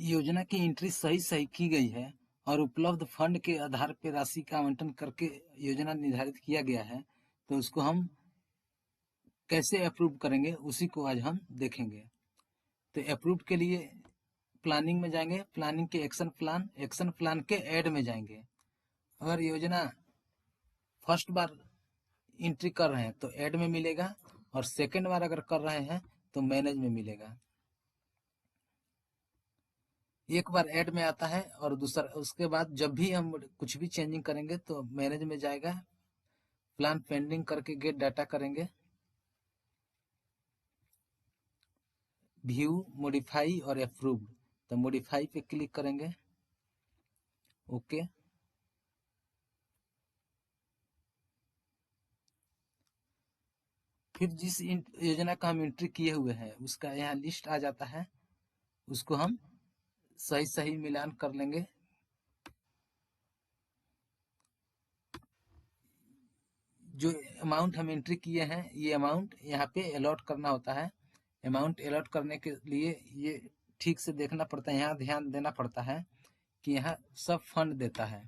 योजना की एंट्री सही सही की गई है और उपलब्ध फंड के आधार पर राशि का आवंटन करके योजना निर्धारित किया गया है, तो उसको हम कैसे अप्रूव करेंगे उसी को आज हम देखेंगे। तो अप्रूव के लिए प्लानिंग में जाएंगे, प्लानिंग के एक्शन प्लान के ऐड में जाएंगे। अगर योजना फर्स्ट बार एंट्री कर रहे हैं तो ऐड में मिलेगा, और सेकंड बार अगर कर रहे हैं तो मैनेज में मिलेगा। एक बार ऐड में आता है और दूसरा उसके बाद जब भी हम कुछ भी चेंजिंग करेंगे तो मैनेज में जाएगा, प्लान पेंडिंग करके गेट डाटा करेंगे, व्यू, मॉडिफाई और अप्रूव्ड। तो मॉडिफाई पे क्लिक करेंगे, ओके। फिर जिस योजना का हम एंट्री किए हुए हैं उसका यहाँ लिस्ट आ जाता है, उसको हम सही सही मिलान कर लेंगे। जो अमाउंट हम एंट्री किए हैं ये अमाउंट यहाँ पे अलॉट करना होता है। अमाउंट अलॉट करने के लिए ये ठीक से देखना पड़ता है, यहाँ ध्यान देना पड़ता है कि यहाँ सब फंड देता है,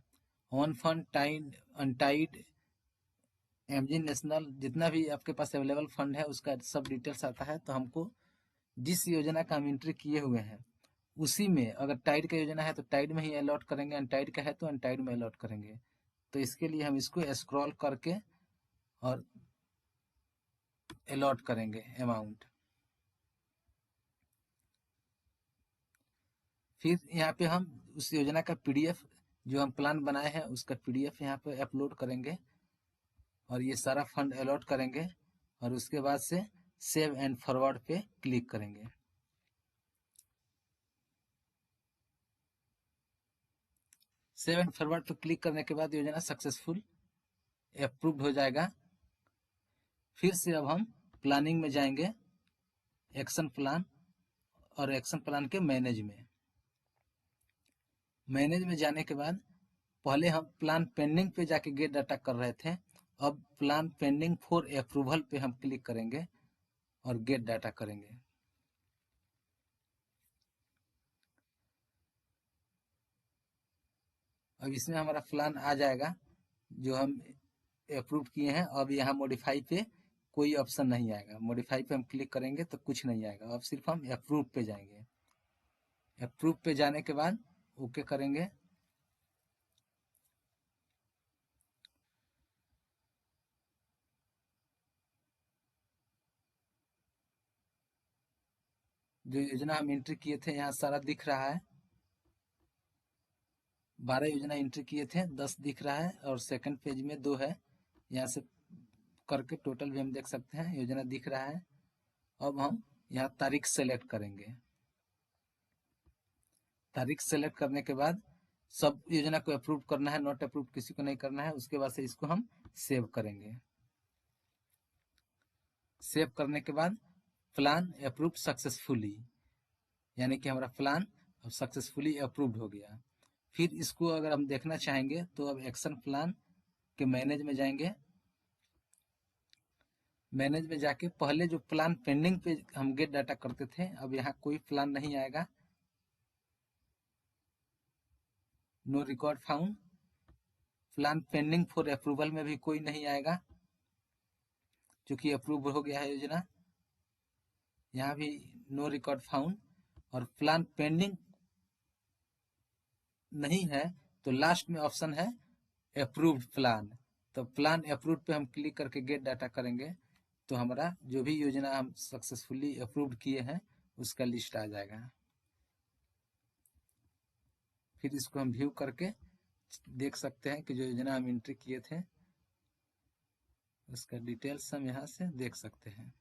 on fund, tied, untied, MG national, जितना भी आपके पास अवेलेबल फंड है उसका सब डिटेल्स आता है। तो हमको जिस योजना का हम एंट्री किए हुए हैं उसी में, अगर टाइड का योजना है तो टाइड में ही अलॉट करेंगे, अनटाइड का है तो अनटाइड में अलॉट करेंगे। तो इसके लिए हम इसको स्क्रॉल करके और अलॉट करेंगे अमाउंट। फिर यहाँ पे हम उस योजना का पीडीएफ जो हम प्लान बनाए हैं उसका पीडीएफ यहाँ पे अपलोड करेंगे और ये सारा फंड अलॉट करेंगे, और उसके बाद से सेव एंड फॉरवर्ड पे क्लिक करेंगे। सेव एंड फॉरवर्ड पे क्लिक करने के बाद योजना सक्सेसफुल अप्रूव्ड हो जाएगा। फिर से अब हम प्लानिंग में जाएंगे, एक्शन प्लान, और एक्शन प्लान के मैनेज में जाने के बाद पहले हम प्लान पेंडिंग पे जाके गेट डाटा कर रहे थे, अब प्लान पेंडिंग फॉर अप्रूवल पे हम क्लिक करेंगे और गेट डाटा करेंगे। अब इसमें हमारा प्लान आ जाएगा जो हम अप्रूव किए हैं। अब यहाँ मॉडिफाई पे कोई ऑप्शन नहीं आएगा, मॉडिफाई पे हम क्लिक करेंगे तो कुछ नहीं आएगा, अब सिर्फ हम अप्रूव पे जाएंगे। अप्रूव पे जाने के बाद ओके करेंगे। जो योजना हम एंट्री किए थे यहाँ सारा दिख रहा है, 12 योजना एंट्री किए थे, 10 दिख रहा है, और सेकंड पेज में 2 है। यहाँ से करके टोटल भी हम देख सकते हैं, योजना दिख रहा है। अब हम यहाँ तारीख सेलेक्ट करेंगे। तारीख सेलेक्ट करने के बाद सब योजना को अप्रूव करना है, नॉट अप्रूव किसी को नहीं करना है। उसके बाद से इसको हम सेव करेंगे। सेव करने के बाद प्लान अप्रूव सक्सेसफुली, यानी कि हमारा प्लान अब सक्सेसफुली अप्रूव्ड हो गया। फिर इसको अगर हम देखना चाहेंगे तो अब एक्शन प्लान के मैनेज में जाएंगे। मैनेज में जाके पहले जो प्लान पेंडिंग पे हम गेट डाटा करते थे, अब यहाँ कोई प्लान नहीं आएगा, no record found. Plan pending for approval में भी कोई नहीं आएगा क्योंकि अप्रूव हो गया है योजना। यहाँ भी नो रिकॉर्ड फाउंड। और प्लान पेंडिंग नहीं है तो लास्ट में ऑप्शन है अप्रूव्ड प्लान। तो प्लान अप्रूव्ड पे हम क्लिक करके गेट डाटा करेंगे तो हमारा जो भी योजना हम सक्सेसफुली अप्रूव्ड किए हैं उसका लिस्ट आ जाएगा। फिर इसको हम व्यू करके देख सकते हैं कि जो योजना हम एंट्री किए थे उसका डिटेल्स हम यहाँ से देख सकते हैं।